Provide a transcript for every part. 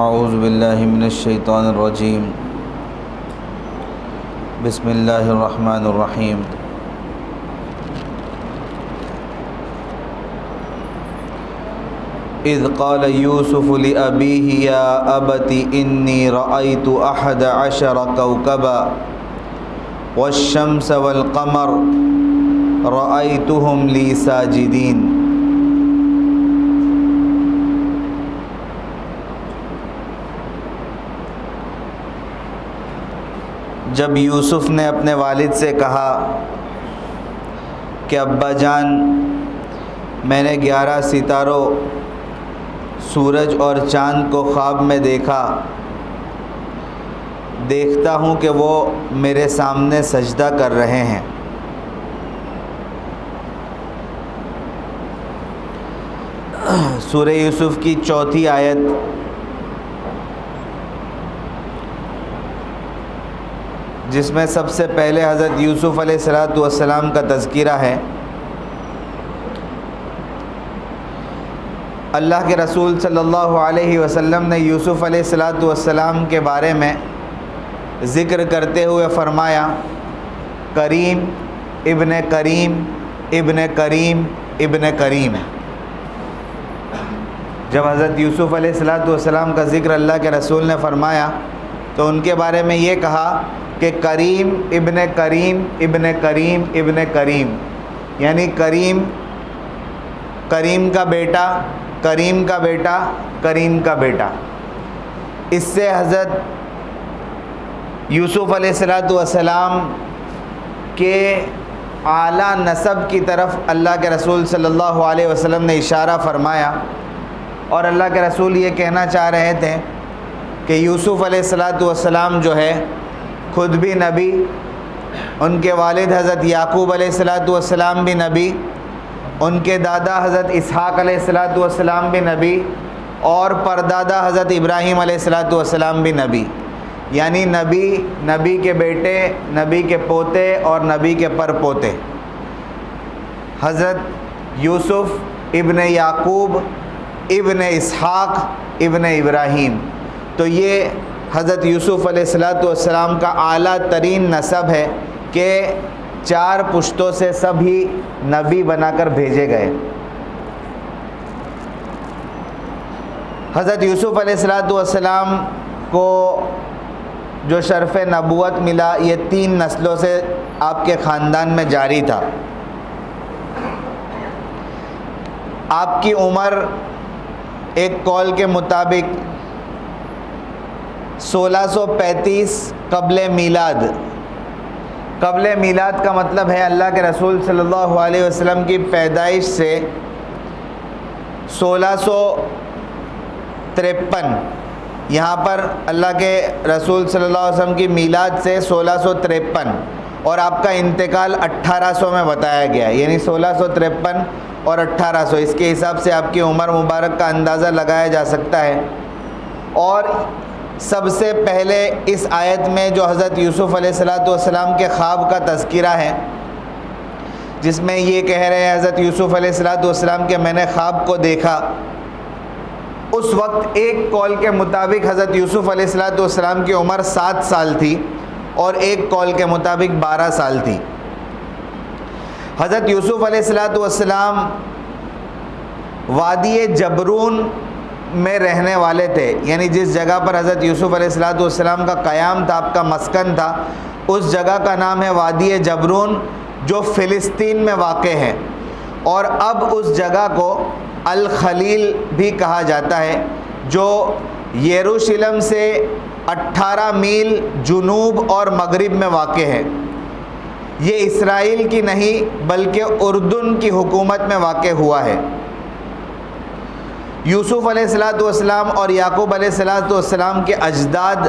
اعوذ باللہ من الشیطان الرجیم بسم اللہ الرحمن الرحیم اذ قال یوسف لأبیہ یا ابت انی رأیت احد عشر کوکبا والشمس والقمر رأیتهم لی ساجدین۔ جب یوسف نے اپنے والد سے کہا کہ ابا جان، میں نے 11 ستاروں، سورج اور چاند کو خواب میں دیکھتا ہوں کہ وہ میرے سامنے سجدہ کر رہے ہیں۔ سورہ یوسف کی 4 آیت، جس میں سب سے پہلے حضرت یوسف علیہ السلام کا تذکرہ ہے۔ اللہ کے رسول صلی اللہ علیہ وسلم نے یوسف علیہ السلام کے بارے میں ذکر کرتے ہوئے فرمایا، کریم ابن کریم ابن کریم ابن کریم۔ جب حضرت یوسف علیہ السلام کا ذکر اللہ کے رسول نے فرمایا تو ان کے بارے میں یہ کہا کہ کریم ابن کریم ابن کریم ابن کریم، یعنی کریم، کریم کا بیٹا، کریم کا بیٹا، کریم کا بیٹا۔ اس سے حضرت یوسف علیہ السلام کے اعلیٰ نسب کی طرف اللہ کے رسول صلی اللہ علیہ وسلم نے اشارہ فرمایا، اور اللہ کے رسول یہ کہنا چاہ رہے تھے کہ یوسف علیہ السلام جو ہے خود بھی نبی، ان کے والد حضرت یعقوب علیہ السلام بھی نبی، ان کے دادا حضرت اسحاق علیہ السلام بھی نبی، اور پردادا حضرت ابراہیم علیہ السلام بھی نبی، یعنی نبی، نبی کے بیٹے، نبی کے پوتے اور نبی کے پر پوتے۔ حضرت یوسف ابن یعقوب ابن اسحاق ابن ابراہیم، تو یہ حضرت یوسف علیہ السلام کا اعلیٰ ترین نسب ہے کہ 4 پشتوں سے سبھی نبی بنا کر بھیجے گئے۔ حضرت یوسف علیہ السلام کو جو شرف نبوت ملا، یہ 3 نسلوں سے آپ کے خاندان میں جاری تھا۔ آپ کی عمر ایک قول کے مطابق 1635 قبل میلاد۔ قبل میلاد کا مطلب ہے اللہ کے رسول صلی اللہ علیہ وسلم کی پیدائش سے 1653، یہاں پر اللہ کے رسول صلی اللہ علیہ وسلم کی میلاد سے 1653، اور آپ کا انتقال 1800 میں بتایا گیا ہے، یعنی 1653 اور 1800، اس کے حساب سے آپ کی عمر مبارک کا اندازہ لگایا جا سکتا ہے۔ اور سب سے پہلے اس آیت میں جو حضرت یوسف علیہ السلام کے خواب کا تذکرہ ہے، جس میں یہ کہہ رہے ہیں حضرت یوسف علیہ السلام کہ میں نے خواب کو دیکھا، اس وقت ایک قول کے مطابق حضرت یوسف علیہ السلام کی عمر 7 سال تھی، اور ایک قول کے مطابق 12 سال تھی۔ حضرت یوسف علیہ السلام وادی جبرون میں رہنے والے تھے، یعنی جس جگہ پر حضرت یوسف علیہ السلام کا قیام تھا، آپ کا مسکن تھا، اس جگہ کا نام ہے وادی جبرون، جو فلسطین میں واقع ہے، اور اب اس جگہ کو الخلیل بھی کہا جاتا ہے، جو یروشلم سے 18 میل جنوب اور مغرب میں واقع ہے۔ یہ اسرائیل کی نہیں بلکہ اردن کی حکومت میں واقع ہوا ہے۔ یوسف علیہ السلام اور یعقوب علیہ السلام کے اجداد،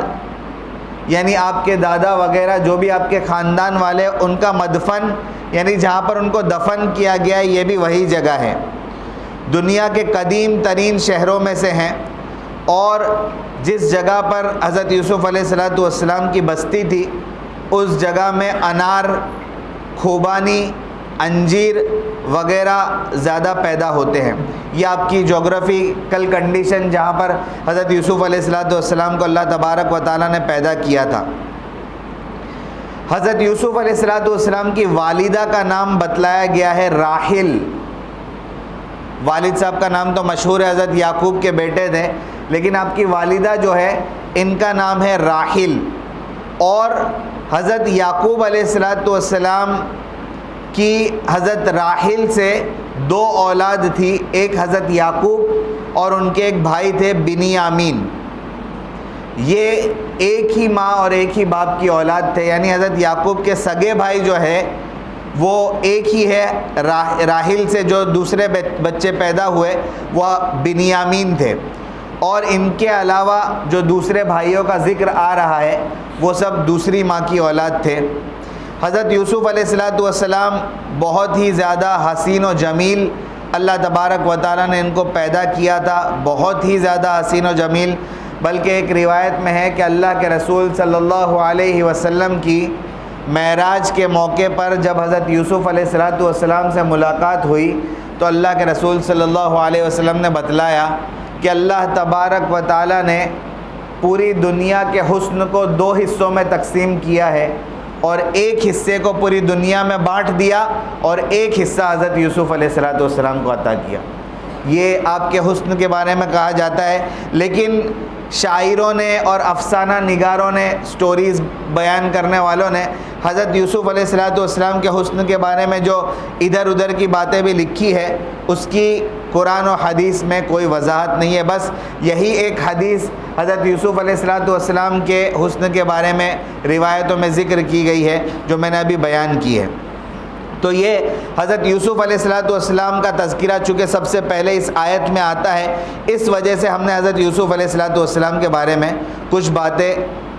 یعنی آپ کے دادا وغیرہ جو بھی آپ کے خاندان والے، ان کا مدفن، یعنی جہاں پر ان کو دفن کیا گیا ہے، یہ بھی وہی جگہ ہے، دنیا کے قدیم ترین شہروں میں سے ہیں۔ اور جس جگہ پر حضرت یوسف علیہ السلام کی بستی تھی، اس جگہ میں انار، خوبانی انجیر وغیرہ زیادہ پیدا ہوتے ہیں. یہ آپ کی جغرافیکل کنڈیشن جہاں پر حضرت یوسف علیہ السلام کو اللہ تبارک و تعالیٰ نے پیدا کیا تھا. حضرت یوسف علیہ السلام کی والدہ کا نام بتلایا گیا ہے راحل. والد صاحب کا نام تو مشہور ہے، حضرت یعقوب کے بیٹے تھے، لیکن آپ کی والدہ جو ہے ان کا نام ہے راحل. اور حضرت یعقوب علیہ السلام کی حضرت راحل سے 2 اولاد تھی، ایک حضرت یعقوب اور ان کے ایک بھائی تھے بنیامین. یہ ایک ہی ماں اور ایک ہی باپ کی اولاد تھے، یعنی حضرت یعقوب کے سگے بھائی جو ہے وہ ایک ہی ہے. راحل سے جو دوسرے بچے پیدا ہوئے وہ بنیامین تھے، اور ان کے علاوہ جو دوسرے بھائیوں کا ذکر آ رہا ہے وہ سب دوسری ماں کی اولاد تھے. حضرت یوسف علیہ السلام بہت ہی زیادہ حسین و جمیل اللہ تبارک و تعالیٰ نے ان کو پیدا کیا تھا، بہت ہی زیادہ حسین و جمیل. بلکہ ایک روایت میں ہے کہ اللہ کے رسول صلی اللہ علیہ وسلم کی معراج کے موقع پر جب حضرت یوسف علیہ السلام سے ملاقات ہوئی تو اللہ کے رسول صلی اللہ علیہ وسلم نے بتلایا کہ اللہ تبارک و تعالیٰ نے پوری دنیا کے حسن کو 2 حصوں میں تقسیم کیا ہے، اور ایک حصے کو پوری دنیا میں بانٹ دیا اور ایک حصہ حضرت یوسف علیہ السلام کو عطا کیا. یہ آپ کے حسن کے بارے میں کہا جاتا ہے. لیکن شاعروں نے اور افسانہ نگاروں نے، سٹوریز بیان کرنے والوں نے حضرت یوسف علیہ السلام کے حسن کے بارے میں جو ادھر ادھر کی باتیں بھی لکھی ہے، اس کی قرآن و حدیث میں کوئی وضاحت نہیں ہے. بس یہی ایک حدیث حضرت یوسف علیہ السلام کے حسن کے بارے میں روایتوں میں ذکر کی گئی ہے جو میں نے ابھی بیان کی ہے. تو یہ حضرت یوسف علیہ السلام کا تذکرہ چونکہ سب سے پہلے اس آیت میں آتا ہے، اس وجہ سے ہم نے حضرت یوسف علیہ السلام کے بارے میں کچھ باتیں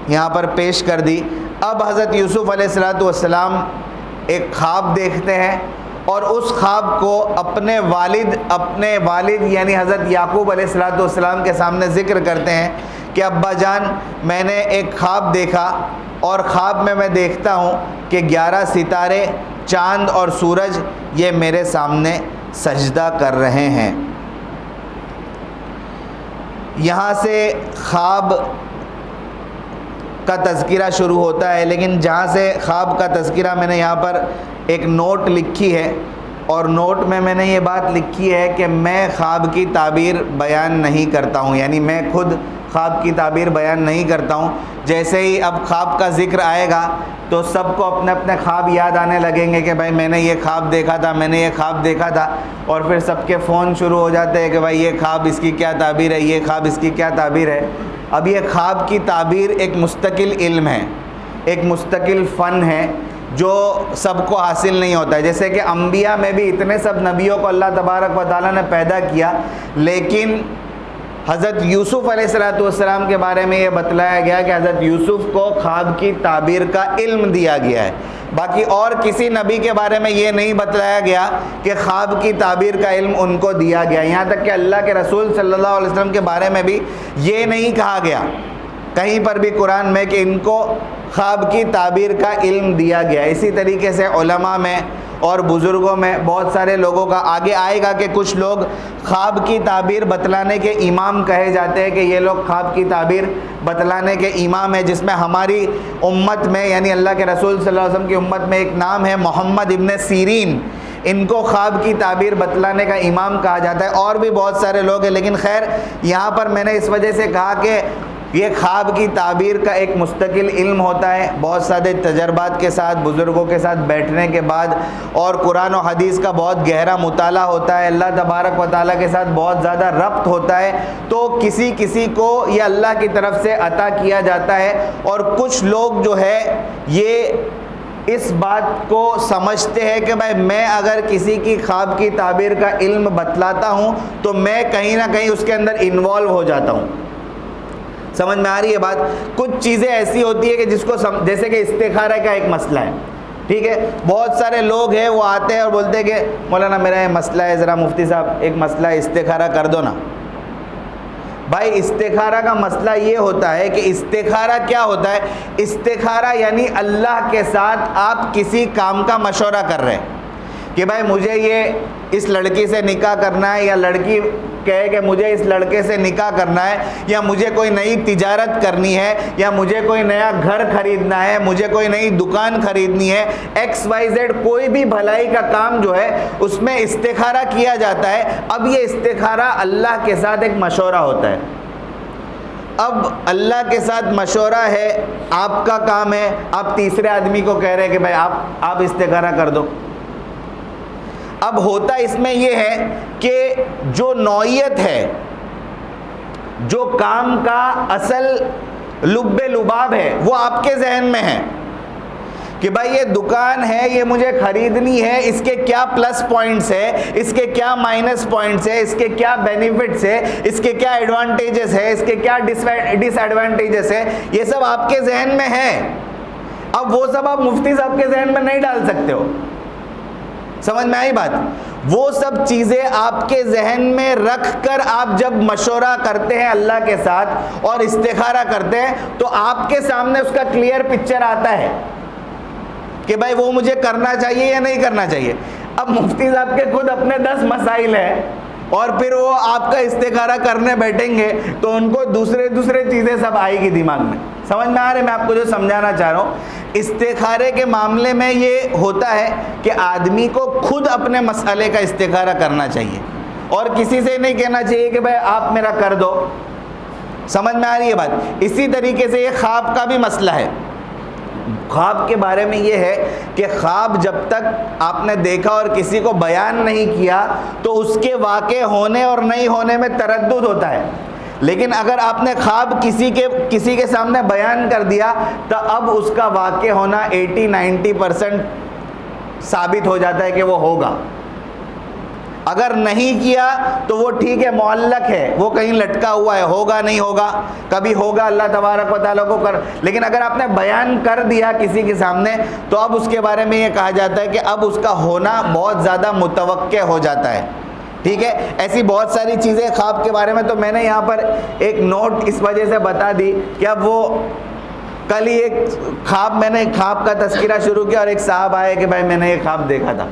یہاں پر پیش کر دی. اب حضرت یوسف علیہ السلام ایک خواب دیکھتے ہیں، اور اس خواب کو اپنے والد یعنی حضرت یعقوب علیہ السلام کے سامنے ذکر کرتے ہیں کہ ابا جان، میں نے ایک خواب دیکھا، اور خواب میں دیکھتا ہوں کہ 11 ستارے، چاند اور سورج یہ میرے سامنے سجدہ کر رہے ہیں. یہاں سے خواب کا تذکرہ شروع ہوتا ہے، لیکن جہاں سے خواب کا تذکرہ میں نے یہاں پر ایک نوٹ لکھی ہے، اور نوٹ میں نے یہ بات لکھی ہے کہ میں خواب کی تعبیر بیان نہیں کرتا ہوں، یعنی میں خود خواب کی تعبیر بیان نہیں کرتا ہوں. جیسے ہی اب خواب کا ذکر آئے گا تو سب کو اپنے اپنے خواب یاد آنے لگیں گے کہ بھائی میں نے یہ خواب دیکھا تھا، میں نے یہ خواب دیکھا تھا، اور پھر سب کے فون شروع ہو جاتے ہیں کہ بھائی یہ خواب اس کی کیا تعبیر ہے، یہ خواب اس کی کیا تعبیر ہے. اب یہ خواب کی تعبیر ایک مستقل علم ہے، ایک مستقل فن ہے جو سب کو حاصل نہیں ہوتا ہے. جیسے کہ انبیاء میں بھی اتنے سب نبیوں کو اللہ تبارک و تعالیٰ نے پیدا کیا، لیکن حضرت یوسف علیہ السلام کے بارے میں یہ بتلایا گیا کہ حضرت یوسف کو خواب کی تعبیر کا علم دیا گیا ہے. باقی اور کسی نبی کے بارے میں یہ نہیں بتلایا گیا کہ خواب کی تعبیر کا علم ان کو دیا گیا. یہاں تک کہ اللہ کے رسول صلی اللہ علیہ وسلم کے بارے میں بھی یہ نہیں کہا گیا کہیں پر بھی قرآن میں کہ ان کو خواب کی تعبیر کا علم دیا گیا. اسی طریقے سے علماء میں اور بزرگوں میں بہت سارے لوگوں کا آگے آئے گا کہ کچھ لوگ خواب کی تعبیر بتلانے کے امام کہے جاتے ہیں کہ یہ لوگ خواب کی تعبیر بتلانے کے امام ہیں، جس میں ہماری امت میں یعنی اللہ کے رسول صلی اللہ علیہ وسلم کی امت میں ایک نام ہے محمد ابن سیرین. ان کو خواب کی تعبیر بتلانے کا امام کہا جاتا ہے. اور بھی بہت سارے لوگ ہیں، لیکن خیر یہاں پر میں نے اس وجہ سے کہا کہ یہ خواب کی تعبیر کا ایک مستقل علم ہوتا ہے، بہت سارے تجربات کے ساتھ، بزرگوں کے ساتھ بیٹھنے کے بعد، اور قرآن و حدیث کا بہت گہرا مطالعہ ہوتا ہے، اللہ تبارک و تعالیٰ کے ساتھ بہت زیادہ ربط ہوتا ہے، تو کسی کو یہ اللہ کی طرف سے عطا کیا جاتا ہے. اور کچھ لوگ جو ہے یہ اس بات کو سمجھتے ہیں کہ بھائی میں اگر کسی کی خواب کی تعبیر کا علم بتلاتا ہوں تو میں کہیں نہ کہیں اس کے اندر انوالو ہو جاتا ہوں. سمجھ میں آ رہی ہے بات؟ کچھ چیزیں ایسی ہوتی ہے کہ جس کو جیسے کہ استخارہ کا ایک مسئلہ ہے، ٹھیک ہے، بہت سارے لوگ ہیں وہ آتے ہیں اور بولتے ہیں کہ مولانا میرا یہ مسئلہ ہے، ذرا مفتی صاحب ایک مسئلہ ہے، استخارہ کر دو نا. بھائی استخارہ کا مسئلہ یہ ہوتا ہے کہ استخارہ کیا ہوتا ہے؟ استخارہ یعنی اللہ کے ساتھ آپ کسی کام کا مشورہ کر رہے ہیں. کہ بھائی مجھے یہ اس لڑکی سے نکاح کرنا ہے، یا لڑکی کہے کہ مجھے اس لڑکے سے نکاح کرنا ہے، یا مجھے کوئی نئی تجارت کرنی ہے، یا مجھے کوئی نیا گھر خریدنا ہے، مجھے کوئی نئی دکان خریدنی ہے، ایکس وائی زیڈ کوئی بھی بھلائی کا کام جو ہے اس میں استخارہ کیا جاتا ہے. اب یہ استخارہ اللہ کے ساتھ ایک مشورہ ہوتا ہے. اب اللہ کے ساتھ مشورہ ہے، آپ کا کام ہے، آپ تیسرے آدمی کو کہہ رہے ہیں کہ بھائی آپ استخارہ کر دو. اب ہوتا اس میں یہ ہے کہ جو نوعیت ہے، جو کام کا اصل لب لباب ہے، وہ آپ کے ذہن میں ہے کہ بھائی یہ دکان ہے، یہ مجھے خریدنی ہے، اس کے کیا پلس پوائنٹس ہے، اس کے کیا مائنس پوائنٹس ہے، اس کے کیا بینیفٹس ہے، اس کے کیا ایڈوانٹیجز ہے، اس کے کیا ڈس ایڈوانٹیجز ہے، یہ سب آپ کے ذہن میں ہے. اب وہ سب آپ مفتی صاحب کے ذہن میں نہیں ڈال سکتے ہو. سمجھ میں آئی بات؟ وہ سب چیزیں آپ کے ذہن میں رکھ کر آپ جب مشورہ کرتے ہیں اللہ کے ساتھ اور استخارہ کرتے ہیں تو آپ کے سامنے اس کا کلیئر پکچر آتا ہے کہ بھائی وہ مجھے کرنا چاہیے یا نہیں کرنا چاہیے. اب مفتی صاحب کے خود اپنے 10 مسائل ہیں اور پھر وہ آپ کا استخارہ کرنے بیٹھیں گے تو ان کو دوسرے چیزیں سب آئے گی دماغ میں. سمجھ میں آ رہے؟ میں آپ کو جو سمجھانا چاہ رہا ہوں، استخارے کے معاملے میں یہ ہوتا ہے کہ آدمی کو خود اپنے مسئلے کا استخارہ کرنا چاہیے اور کسی سے نہیں کہنا چاہیے کہ بھائی آپ میرا کر دو. سمجھ میں آ رہی ہے بات؟ اسی طریقے سے یہ خواب کا بھی مسئلہ ہے. خواب کے بارے میں یہ ہے کہ خواب جب تک آپ نے دیکھا اور کسی کو بیان نہیں کیا تو اس کے واقع ہونے اور نہیں ہونے میں تردد ہوتا ہے. لیکن اگر آپ نے خواب کسی کے سامنے بیان کر دیا تو اب اس کا واقع ہونا 80-90% ثابت ہو جاتا ہے کہ وہ ہوگا. اگر نہیں کیا تو وہ ٹھیک ہے، معلق ہے، وہ کہیں لٹکا ہوا ہے، ہوگا نہیں ہوگا، کبھی ہوگا اللہ تبارک و تعالیٰ کو کر. لیکن اگر آپ نے بیان کر دیا کسی کے سامنے تو اب اس کے بارے میں یہ کہا جاتا ہے کہ اب اس کا ہونا بہت زیادہ متوقع ہو جاتا ہے. ٹھیک ہے؟ ایسی بہت ساری چیزیں خواب کے بارے میں. تو میں نے یہاں پر ایک نوٹ اس وجہ سے بتا دی کہ اب وہ کل ہی میں نے خواب کا تذکرہ شروع کیا اور ایک صاحب آئے کہ بھائی میں نے یہ خواب دیکھا تھا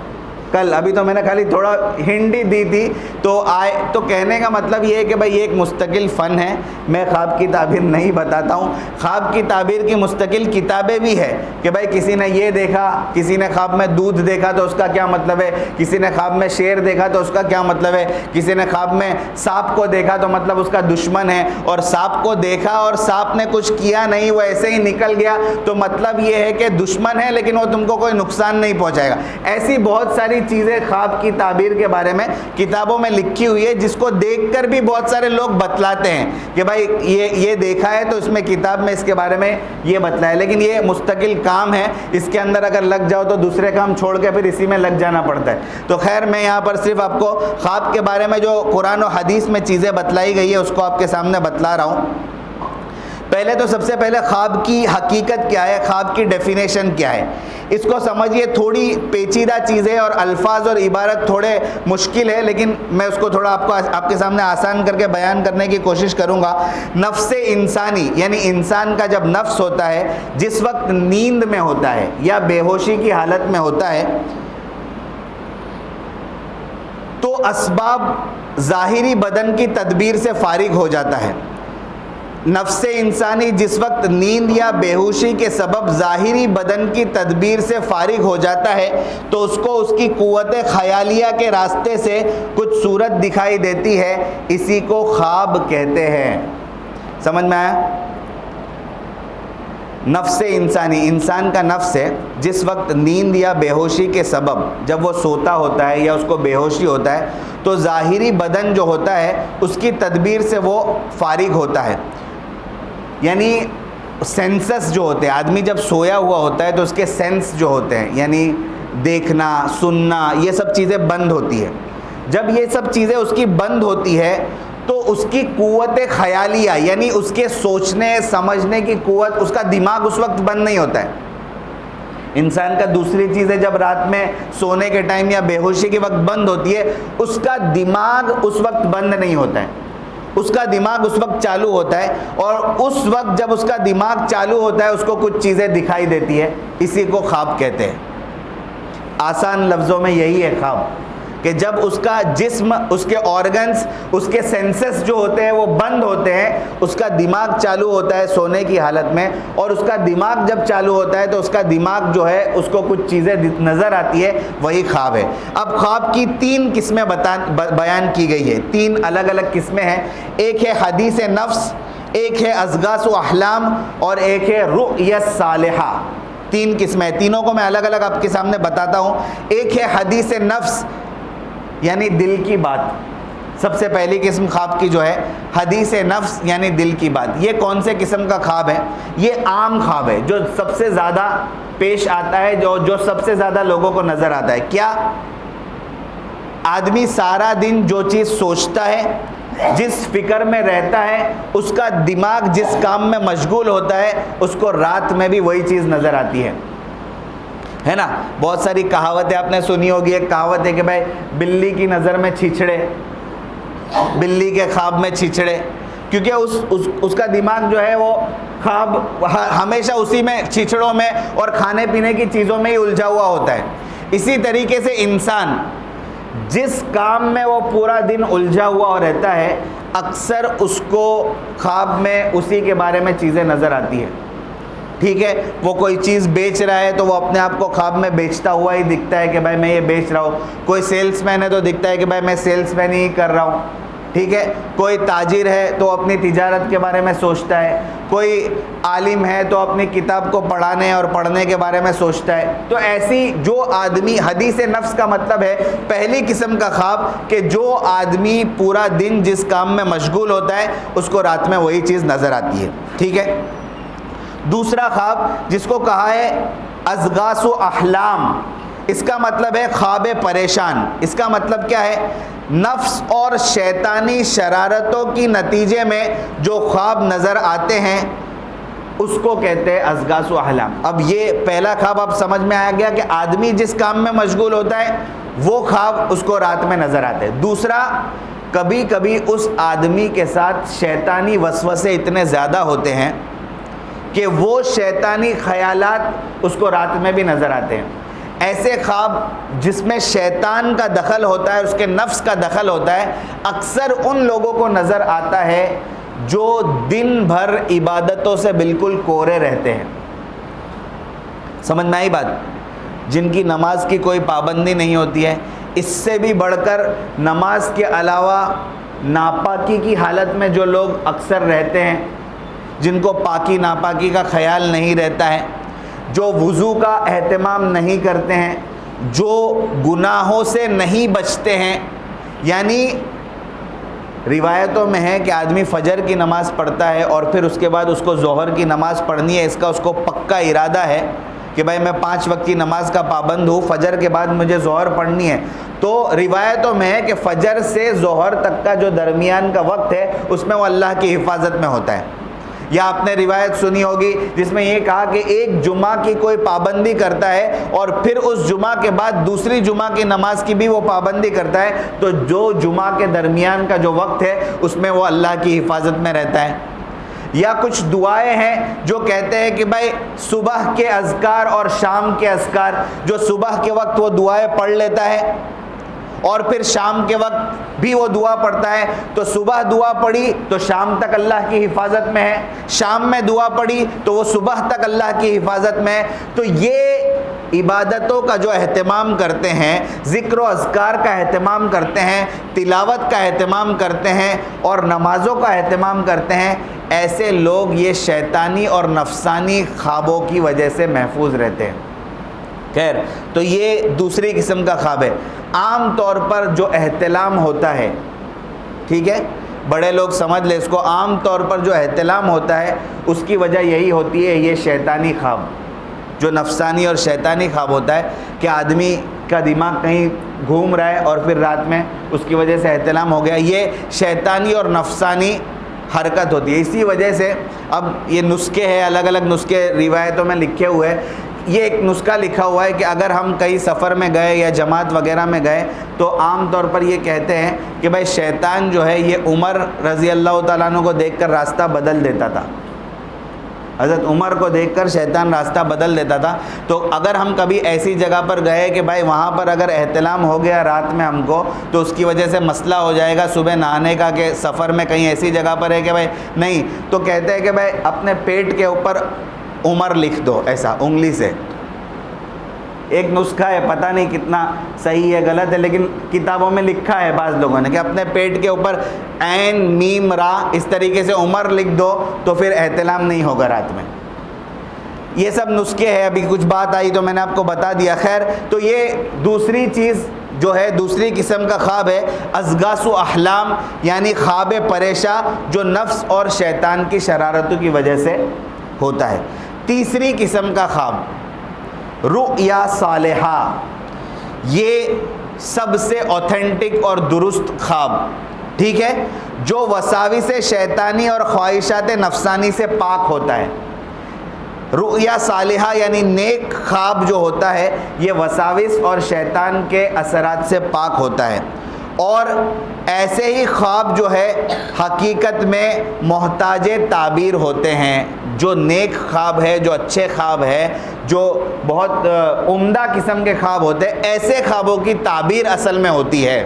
کل. ابھی تو میں نے خالی تھوڑا ہنٹ ہی دی تھی. تو کہنے کا مطلب یہ ہے کہ بھائی یہ ایک مستقل فن ہے. میں خواب کی تعبیر نہیں بتاتا ہوں. خواب کی تعبیر کی مستقل کتابیں بھی ہے کہ بھائی کسی نے یہ دیکھا، کسی نے خواب میں دودھ دیکھا تو اس کا کیا مطلب ہے، کسی نے خواب میں شیر دیکھا تو اس کا کیا مطلب ہے، کسی نے خواب میں سانپ کو دیکھا تو مطلب اس کا دشمن ہے، اور سانپ کو دیکھا اور سانپ نے کچھ کیا نہیں، وہ ایسے ہی نکل گیا تو مطلب یہ ہے کہ دشمن ہے لیکن وہ تم کو کوئی نقصان نہیں پہنچائے گا. ایسی بہت ساری چیزیں خواب کی تعبیر کے بارے میں کتابوں میں لکھی ہوئی ہے جس کو دیکھ کر بھی بہت سارے لوگ بتلاتے ہیں کہ بھائی یہ دیکھا ہے تو اس میں کتاب میں اس کے بارے میں یہ بتلایا. لیکن یہ مستقل کام ہے، اس کے اندر اگر لگ جاؤ تو دوسرے کام چھوڑ کے پھر اسی میں لگ جانا پڑتا ہے. تو خیر میں یہاں پر صرف آپ کو خواب کے بارے میں جو قرآن و حدیث میں چیزیں بتلائی گئی ہے اس کو آپ کے سامنے بتلا رہا ہوں. پہلے تو سب سے پہلے خواب کی حقیقت کیا ہے، خواب کی ڈیفینیشن کیا ہے، اس کو سمجھیے. تھوڑی پیچیدہ چیزیں اور الفاظ اور عبارت تھوڑے مشکل ہے لیکن میں اس کو تھوڑا آپ کے سامنے آسان کر کے بیان کرنے کی کوشش کروں گا. نفس انسانی یعنی انسان کا جب نفس ہوتا ہے، جس وقت نیند میں ہوتا ہے یا بے ہوشی کی حالت میں ہوتا ہے تو اسباب ظاہری بدن کی تدبیر سے فارغ ہو جاتا ہے. نفس انسانی جس وقت نیند یا بے ہوشی کے سبب ظاہری بدن کی تدبیر سے فارغ ہو جاتا ہے تو اس کو اس کی قوت خیالیہ کے راستے سے کچھ صورت دکھائی دیتی ہے، اسی کو خواب کہتے ہیں. سمجھ میں آیا؟ نفس انسانی انسان کا نفس ہے، جس وقت نیند یا بے ہوشی کے سبب جب وہ سوتا ہوتا ہے یا اس کو بے ہوشی ہوتا ہے تو ظاہری بدن جو ہوتا ہے اس کی تدبیر سے وہ فارغ ہوتا ہے. یعنی سینسس جو ہوتے ہیں، آدمی جب سویا ہوا ہوتا ہے تو اس کے سینس جو ہوتے ہیں یعنی دیکھنا، سننا، یہ سب چیزیں بند ہوتی ہے. جب یہ سب چیزیں اس کی بند ہوتی ہے تو اس کی قوت خیالیہ یعنی اس کے سوچنے سمجھنے کی قوت، اس کا دماغ اس وقت بند نہیں ہوتا ہے. انسان کا دوسری چیز ہے جب رات میں سونے کے ٹائم یا بے ہوشی کے وقت بند ہوتی ہے، اس کا دماغ اس وقت بند نہیں ہوتا ہے، اس کا دماغ اس وقت چالو ہوتا ہے. اور اس وقت جب اس کا دماغ چالو ہوتا ہے اس کو کچھ چیزیں دکھائی دیتی ہے، اسی کو خواب کہتے ہیں. آسان لفظوں میں یہی ہے خواب، کہ جب اس کا جسم، اس کے آرگنز، اس کے سینسز جو ہوتے ہیں وہ بند ہوتے ہیں، اس کا دماغ چالو ہوتا ہے سونے کی حالت میں، اور اس کا دماغ جب چالو ہوتا ہے تو اس کا دماغ جو ہے اس کو کچھ چیزیں نظر آتی ہے، وہی خواب ہے۔ اب خواب کی 3 قسمیں بیان کی گئی ہے، 3 الگ الگ قسمیں ہیں۔ ایک ہے حدیث نفس، ایک ہے اضغاث و احلام، اور ایک ہے رؤیا صالحہ۔ 3 قسمیں، تینوں کو میں الگ الگ آپ کے سامنے بتاتا ہوں۔ ایک ہے حدیث نفس، یعنی دل کی بات۔ سب سے پہلی قسم خواب کی جو ہے حدیث نفس، یعنی دل کی بات۔ یہ کون سے قسم کا خواب ہے؟ یہ عام خواب ہے جو سب سے زیادہ پیش آتا ہے، جو سب سے زیادہ لوگوں کو نظر آتا ہے۔ کیا؟ آدمی سارا دن جو چیز سوچتا ہے، جس فکر میں رہتا ہے، اس کا دماغ جس کام میں مشغول ہوتا ہے، اس کو رات میں بھی وہی چیز نظر آتی ہے نا؟ بہت ساری کہاوتیں آپ نے سنی ہوگی۔ ایک کہاوت ہے کہ بھائی بلی کی نظر میں چھچڑے، بلی کے خواب میں چھچڑے، کیونکہ اس کا دماغ جو ہے وہ خواب ہمیشہ اسی میں، چھچڑوں میں اور کھانے پینے کی چیزوں میں ہی الجھا ہوا ہوتا ہے۔ اسی طریقے سے انسان جس کام میں وہ پورا دن الجھا ہوا رہتا ہے، اکثر اس کو خواب میں اسی کے بارے میں چیزیں نظر آتی ہیں۔ ٹھیک ہے، وہ کوئی چیز بیچ رہا ہے تو وہ اپنے آپ کو خواب میں بیچتا ہوا ہی دکھتا ہے کہ بھائی میں یہ بیچ رہا ہوں۔ کوئی سیلس مین ہے تو دکھتا ہے کہ بھائی میں سیلس مین ہی کر رہا ہوں۔ ٹھیک ہے، کوئی تاجر ہے تو اپنی تجارت کے بارے میں سوچتا ہے، کوئی عالم ہے تو اپنی کتاب کو پڑھانے اور پڑھنے کے بارے میں سوچتا ہے۔ تو ایسی جو آدمی، حدیث نفس کا مطلب ہے پہلی قسم کا خواب، کہ جو آدمی پورا دن جس کام میں مشغول ہوتا ہے اس کو رات میں وہی چیز نظر آتی ہے۔ ٹھیک ہے، دوسرا خواب جس کو کہا ہے اضغاث و احلام، اس کا مطلب ہے خواب پریشان۔ اس کا مطلب کیا ہے؟ نفس اور شیطانی شرارتوں کی نتیجے میں جو خواب نظر آتے ہیں اس کو کہتے ہیں اضغاث و احلام۔ اب یہ پہلا خواب آپ سمجھ میں آ گیا کہ آدمی جس کام میں مشغول ہوتا ہے وہ خواب اس کو رات میں نظر آتے ہیں۔ دوسرا، کبھی کبھی اس آدمی کے ساتھ شیطانی وسوسے اتنے زیادہ ہوتے ہیں کہ وہ شیطانی خیالات اس کو رات میں بھی نظر آتے ہیں۔ ایسے خواب جس میں شیطان کا دخل ہوتا ہے، اس کے نفس کا دخل ہوتا ہے، اکثر ان لوگوں کو نظر آتا ہے جو دن بھر عبادتوں سے بالکل کورے رہتے ہیں۔ سمجھ میں آئی بات؟ جن کی نماز کی کوئی پابندی نہیں ہوتی ہے۔ اس سے بھی بڑھ کر نماز کے علاوہ ناپاکی کی حالت میں جو لوگ اکثر رہتے ہیں، جن کو پاکی ناپاکی کا خیال نہیں رہتا ہے، جو وضو کا اہتمام نہیں کرتے ہیں، جو گناہوں سے نہیں بچتے ہیں۔ یعنی روایتوں میں ہے کہ آدمی فجر کی نماز پڑھتا ہے اور پھر اس کے بعد اس کو ظہر کی نماز پڑھنی ہے، اس کو پکا ارادہ ہے کہ بھائی میں 5 وقت کی نماز کا پابند ہوں، فجر کے بعد مجھے ظہر پڑھنی ہے۔ تو روایتوں میں ہے کہ فجر سے ظہر تک کا جو درمیان کا وقت ہے اس میں وہ اللہ کی حفاظت میں ہوتا ہے۔ یا آپ نے روایت سنی ہوگی جس میں یہ کہا کہ ایک جمعہ کی کوئی پابندی کرتا ہے اور پھر اس جمعہ کے بعد دوسری جمعہ کی نماز کی بھی وہ پابندی کرتا ہے، تو جو جمعہ کے درمیان کا جو وقت ہے اس میں وہ اللہ کی حفاظت میں رہتا ہے۔ یا کچھ دعائیں ہیں جو کہتے ہیں کہ بھائی صبح کے اذکار اور شام کے اذکار، جو صبح کے وقت وہ دعائیں پڑھ لیتا ہے اور پھر شام کے وقت بھی وہ دعا پڑھتا ہے، تو صبح دعا پڑھی تو شام تک اللہ کی حفاظت میں ہے، شام میں دعا پڑھی تو وہ صبح تک اللہ کی حفاظت میں ہے۔ تو یہ عبادتوں کا جو اہتمام کرتے ہیں، ذکر و اذکار کا اہتمام کرتے ہیں، تلاوت کا اہتمام کرتے ہیں اور نمازوں کا اہتمام کرتے ہیں، ایسے لوگ یہ شیطانی اور نفسانی خوابوں کی وجہ سے محفوظ رہتے ہیں۔ خیر، تو یہ دوسری قسم کا خواب ہے۔ عام طور پر جو احتلام ہوتا ہے، ٹھیک ہے، بڑے لوگ سمجھ لیں اس کو، عام طور پر جو احتلام ہوتا ہے اس کی وجہ یہی ہوتی ہے، یہ شیطانی خواب، جو نفسانی اور شیطانی خواب ہوتا ہے کہ آدمی کا دماغ کہیں گھوم رہا ہے اور پھر رات میں اس کی وجہ سے احتلام ہو گیا، یہ شیطانی اور نفسانی حرکت ہوتی ہے۔ اسی وجہ سے اب یہ نسخے ہیں، الگ الگ نسخے روایتوں میں لکھے ہوئے ہیں۔ یہ ایک نسخہ لکھا ہوا ہے کہ اگر ہم کہیں سفر میں گئے یا جماعت وغیرہ میں گئے تو عام طور پر یہ کہتے ہیں کہ بھائی شیطان جو ہے یہ عمر رضی اللہ تعالیٰ عنہ کو دیکھ کر راستہ بدل دیتا تھا۔ حضرت عمر کو دیکھ کر شیطان راستہ بدل دیتا تھا. تو اگر ہم کبھی ایسی جگہ پر گئے کہ بھائی وہاں پر اگر احتلام ہو گیا رات میں ہم کو, تو اس کی وجہ سے مسئلہ ہو جائے گا صبح نہانے کا, کہ سفر میں کہیں ایسی جگہ پر ہے کہ بھائی نہیں, تو کہتے ہیں کہ بھائی اپنے پیٹ کے اوپر عمر لکھ دو ایسا انگلی سے. ایک نسخہ ہے, پتہ نہیں کتنا صحیح ہے غلط ہے, لیکن کتابوں میں لکھا ہے بعض لوگوں نے کہ اپنے پیٹ کے اوپر عین میم را اس طریقے سے عمر لکھ دو تو پھر احتلام نہیں ہوگا رات میں. یہ سب نسخے ہیں, ابھی کچھ بات آئی تو میں نے آپ کو بتا دیا. خیر, تو یہ دوسری چیز جو ہے, دوسری قسم کا خواب ہے ازغاث و احلام, یعنی خواب پریشاں جو نفس اور شیطان کی شرارتوں کی وجہ سے ہوتا ہے. تیسری قسم کا خواب رؤیا صالحہ, یہ سب سے اوتھینٹک اور درست خواب, ٹھیک ہے, جو وساوس شیطانی اور خواہشات نفسانی سے پاک ہوتا ہے. رؤیا صالحہ یعنی نیک خواب جو ہوتا ہے یہ وساوس اور شیطان کے اثرات سے پاک ہوتا ہے. اور ایسے ہی خواب جو ہے حقیقت میں محتاج تعبیر ہوتے ہیں. جو نیک خواب ہے, جو اچھے خواب ہے, جو بہت عمدہ قسم کے خواب ہوتے ہیں, ایسے خوابوں کی تعبیر اصل میں ہوتی ہے.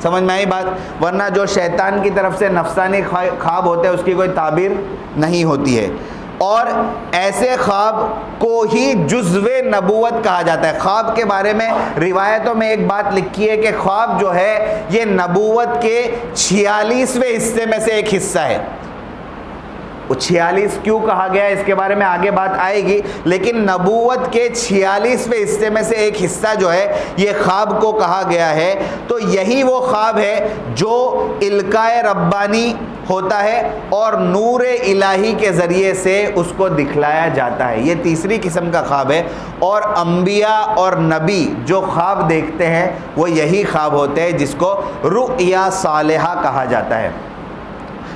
سمجھ میں آئی بات؟ ورنہ جو شیطان کی طرف سے نفسانی خواب ہوتے ہیں اس کی کوئی تعبیر نہیں ہوتی ہے. اور ایسے خواب کو ہی جزو نبوت کہا جاتا ہے. خواب کے بارے میں روایتوں میں ایک بات لکھی ہے کہ خواب جو ہے یہ نبوت کے 46ویں حصے میں سے ایک حصہ ہے. وہ 46 کیوں کہا گیا ہے اس کے بارے میں آگے بات آئے گی, لیکن نبوت کے 46ویں حصے میں سے ایک حصہ جو ہے یہ خواب کو کہا گیا ہے. تو یہی وہ خواب ہے جو القائے ربانی ہوتا ہے اور نور الہی کے ذریعے سے اس کو دکھلایا جاتا ہے. یہ تیسری قسم کا خواب ہے. اور انبیاء اور نبی جو خواب دیکھتے ہیں وہ یہی خواب ہوتے ہیں جس کو رؤیا صالحہ کہا جاتا ہے.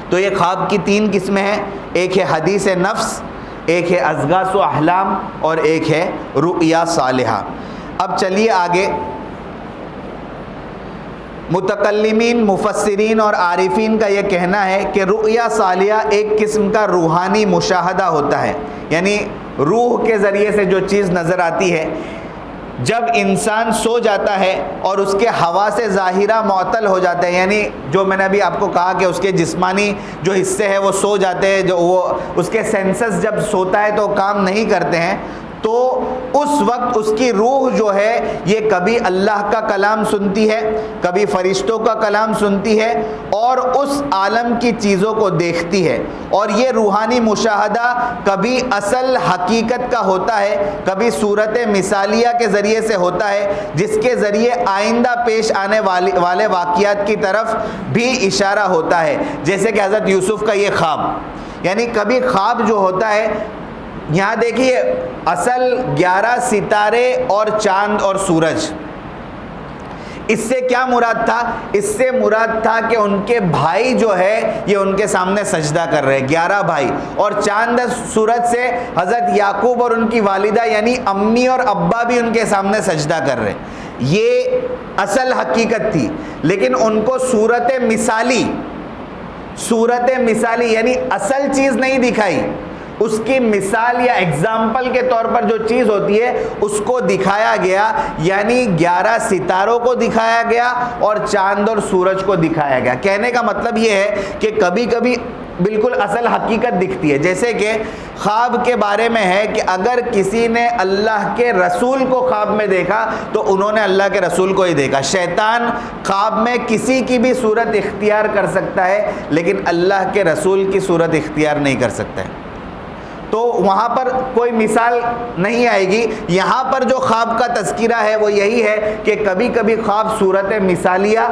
تو یہ خواب کی 3 قسمیں ہیں, ایک ہے حدیث نفس, ایک ہے ازغاث و احلام, اور ایک ہے رؤیا صالحہ. اب چلیے آگے. متکلمین, مفسرین اور عارفین کا یہ کہنا ہے کہ رؤیا صالحہ ایک قسم کا روحانی مشاہدہ ہوتا ہے, یعنی روح کے ذریعے سے جو چیز نظر آتی ہے. جب انسان سو جاتا ہے اور اس کے حواس ظاہرہ معطل ہو جاتے ہیں, یعنی جو میں نے ابھی آپ کو کہا کہ اس کے جسمانی جو حصے ہیں وہ سو جاتے ہیں, جو وہ اس کے سینسز جب سوتا ہے تو کام نہیں کرتے ہیں, تو اس وقت اس کی روح جو ہے یہ کبھی اللہ کا کلام سنتی ہے, کبھی فرشتوں کا کلام سنتی ہے, اور اس عالم کی چیزوں کو دیکھتی ہے. اور یہ روحانی مشاہدہ کبھی اصل حقیقت کا ہوتا ہے, کبھی صورت مثالیہ کے ذریعے سے ہوتا ہے, جس کے ذریعے آئندہ پیش آنے والے واقعات کی طرف بھی اشارہ ہوتا ہے. جیسے کہ حضرت یوسف کا یہ خواب, یعنی کبھی خواب جو ہوتا ہے, یہاں دیکھیے اصل 11 ستارے اور چاند اور سورج, اس سے کیا مراد تھا؟ اس سے مراد تھا کہ ان کے بھائی جو ہے یہ ان کے سامنے سجدہ کر رہے, 11 بھائی, اور چاند سورج سے حضرت یعقوب اور ان کی والدہ یعنی امی اور ابا بھی ان کے سامنے سجدہ کر رہے. یہ اصل حقیقت تھی, لیکن ان کو صورت مثالی یعنی اصل چیز نہیں دکھائی, اس کی مثال یا ایگزامپل کے طور پر جو چیز ہوتی ہے اس کو دکھایا گیا. یعنی 11 ستاروں کو دکھایا گیا اور چاند اور سورج کو دکھایا گیا. کہنے کا مطلب یہ ہے کہ کبھی کبھی بالکل اصل حقیقت دکھتی ہے. جیسے کہ خواب کے بارے میں ہے کہ اگر کسی نے اللہ کے رسول کو خواب میں دیکھا تو انہوں نے اللہ کے رسول کو ہی دیکھا. شیطان خواب میں کسی کی بھی صورت اختیار کر سکتا ہے, لیکن اللہ کے رسول کی صورت اختیار نہیں کر سکتا ہے. تو وہاں پر کوئی مثال نہیں آئے گی. یہاں پر جو خواب کا تذکرہ ہے وہ یہی ہے کہ کبھی کبھی خواب صورت مثالیہ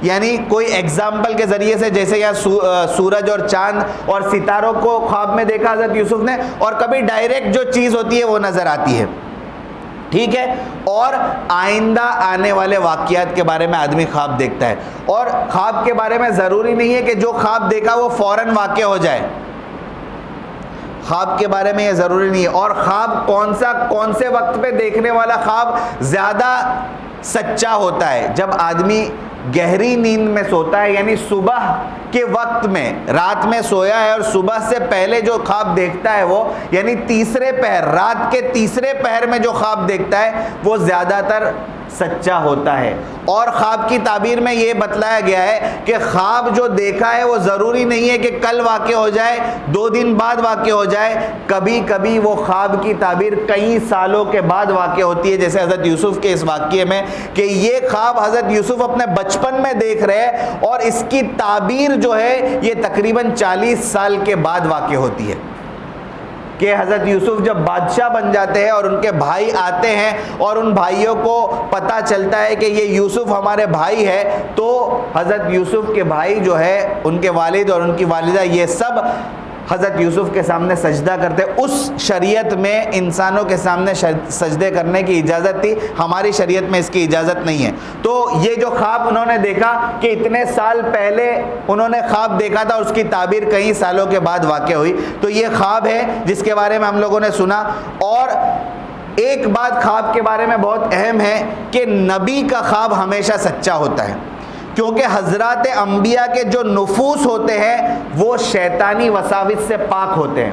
یعنی کوئی ایگزامپل کے ذریعے سے, جیسے یہاں سورج اور چاند اور ستاروں کو خواب میں دیکھا حضرت یوسف نے, اور کبھی ڈائریکٹ جو چیز ہوتی ہے وہ نظر آتی ہے. ٹھیک ہے, اور آئندہ آنے والے واقعات کے بارے میں آدمی خواب دیکھتا ہے. اور خواب کے بارے میں ضروری نہیں ہے کہ جو خواب دیکھا وہ فوراً واقع ہو جائے, خواب کے بارے میں یہ ضروری نہیں ہے. اور خواب کون سے وقت پہ دیکھنے والا خواب زیادہ سچا ہوتا ہے؟ جب آدمی گہری نیند میں سوتا ہے، یعنی صبح کے وقت میں رات میں سویا ہے اور صبح سے پہلے جو خواب دیکھتا ہے وہ، یعنی تیسرے پہر، رات کے تیسرے پہر میں جو خواب دیکھتا ہے وہ زیادہ تر سچا ہوتا ہے۔ اور خواب کی تعبیر میں یہ بتلایا گیا ہے کہ خواب جو دیکھا ہے وہ ضروری نہیں ہے کہ کل واقع ہو جائے، 2 دن بعد واقع ہو جائے، کبھی کبھی وہ خواب کی تعبیر کئی سالوں کے بعد واقع ہوتی ہے، جیسے حضرت یوسف کے اس واقعے میں کہ یہ خواب حضرت یوسف اپنے بچپن میں دیکھ رہے ہیں اور اس کی تعبیر جو ہے یہ تقریباً 40 سال کے بعد واقع ہوتی ہے کہ حضرت یوسف جب بادشاہ بن جاتے ہیں اور ان کے بھائی آتے ہیں اور ان بھائیوں کو پتہ چلتا ہے کہ یہ یوسف ہمارے بھائی ہے، تو حضرت یوسف کے بھائی جو ہے، ان کے والد اور ان کی والدہ، یہ سب حضرت یوسف کے سامنے سجدہ کرتے۔ اس شریعت میں انسانوں کے سامنے سجدے کرنے کی اجازت تھی، ہماری شریعت میں اس کی اجازت نہیں ہے۔ تو یہ جو خواب انہوں نے دیکھا کہ اتنے سال پہلے انہوں نے خواب دیکھا تھا، اس کی تعبیر کئی سالوں کے بعد واقع ہوئی، تو یہ خواب ہے جس کے بارے میں ہم لوگوں نے سنا۔ اور ایک بات خواب کے بارے میں بہت اہم ہے کہ نبی کا خواب ہمیشہ سچا ہوتا ہے، کیونکہ حضرات انبیاء کے جو نفوس ہوتے ہیں وہ شیطانی وساوس سے پاک ہوتے ہیں۔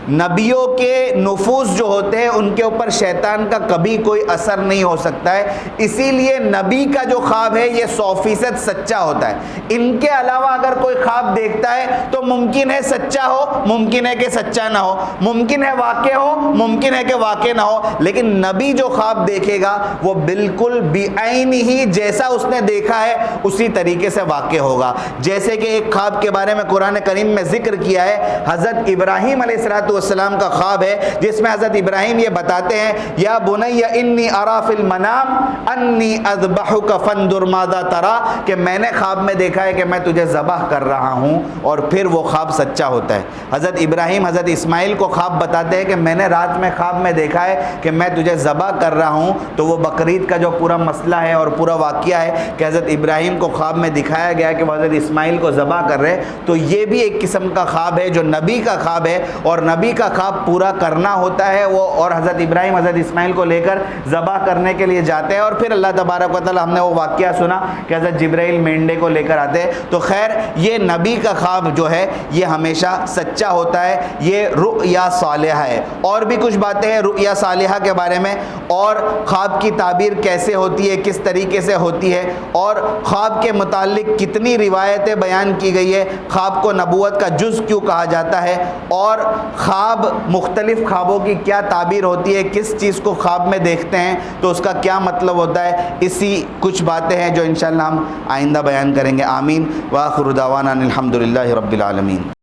نبیوں کے نفوس جو ہوتے ہیں ان کے اوپر شیطان کا کبھی کوئی اثر نہیں ہو سکتا ہے، اسی لیے نبی کا جو خواب ہے یہ 100% سچا ہوتا ہے۔ ان کے علاوہ اگر کوئی خواب دیکھتا ہے تو ممکن ہے سچا ہو، ممکن ہے کہ سچا نہ ہو، ممکن ہے واقع ہو، ممکن ہے کہ واقع نہ ہو، لیکن نبی جو خواب دیکھے گا وہ بالکل بعین ہی جیسا اس نے دیکھا ہے اسی طریقے سے واقع ہوگا۔ جیسے کہ ایک خواب کے بارے میں قرآن کریم میں ذکر کیا ہے، حضرت ابراہیم علیہ السلام کا خواب ہے، جس میں حضرت ابراہیم یہ بتاتے ہیں، یا بنی انی ارا فی المنام انی اذبحک فانظر ماذا تری، کہ میں نے خواب میں دیکھا ہے کہ میں تجھے ذبح کر رہا ہوں، اور پھر وہ خواب سچا ہوتا ہے۔ حضرت ابراہیم حضرت اسماعیل کو خواب بتاتے ہیں کہ میں نے رات میں خواب میں دیکھا ہے کہ میں تجھے ذبح کر رہا ہوں، تو وہ بقرعید کا جو پورا مسئلہ ہے اور پورا واقعہ ہے کہ حضرت ابراہیم کو خواب میں دکھایا گیا کہ وہ حضرت اسماعیل کو ذبح کر رہے، تو یہ بھی ایک قسم کا خواب ہے جو نبی کا خواب ہے، اور نبی کا خواب پورا کرنا ہوتا ہے وہ، اور حضرت ابراہیم حضرت اسماعیل کو لے کر ذبح کرنے کے لیے جاتے ہیں، اور پھر اللہ تبارک و تعالی، ہم نے وہ واقعہ سنا کہ حضرت جبرائیل مینڈے کو لے کر آتے ہیں۔ تو خیر یہ نبی کا خواب جو ہے یہ ہمیشہ سچا ہوتا ہے، یہ رؤیا صالحہ ہے۔ اور بھی کچھ باتیں ہیں رؤیا صالحہ کے بارے میں، اور خواب کی تعبیر کیسے ہوتی ہے، کس طریقے سے ہوتی ہے، اور خواب کے متعلق کتنی روایتیں بیان کی گئی ہے، خواب کو نبوت کا جز کیوں کہا جاتا ہے، اور خواب مختلف خوابوں کی کیا تعبیر ہوتی ہے، کس چیز کو خواب میں دیکھتے ہیں تو اس کا کیا مطلب ہوتا ہے، اسی کچھ باتیں ہیں جو انشاءاللہ ہم آئندہ بیان کریں گے۔ آمین۔ وآخر دعوانا الحمدللہ رب العالمین۔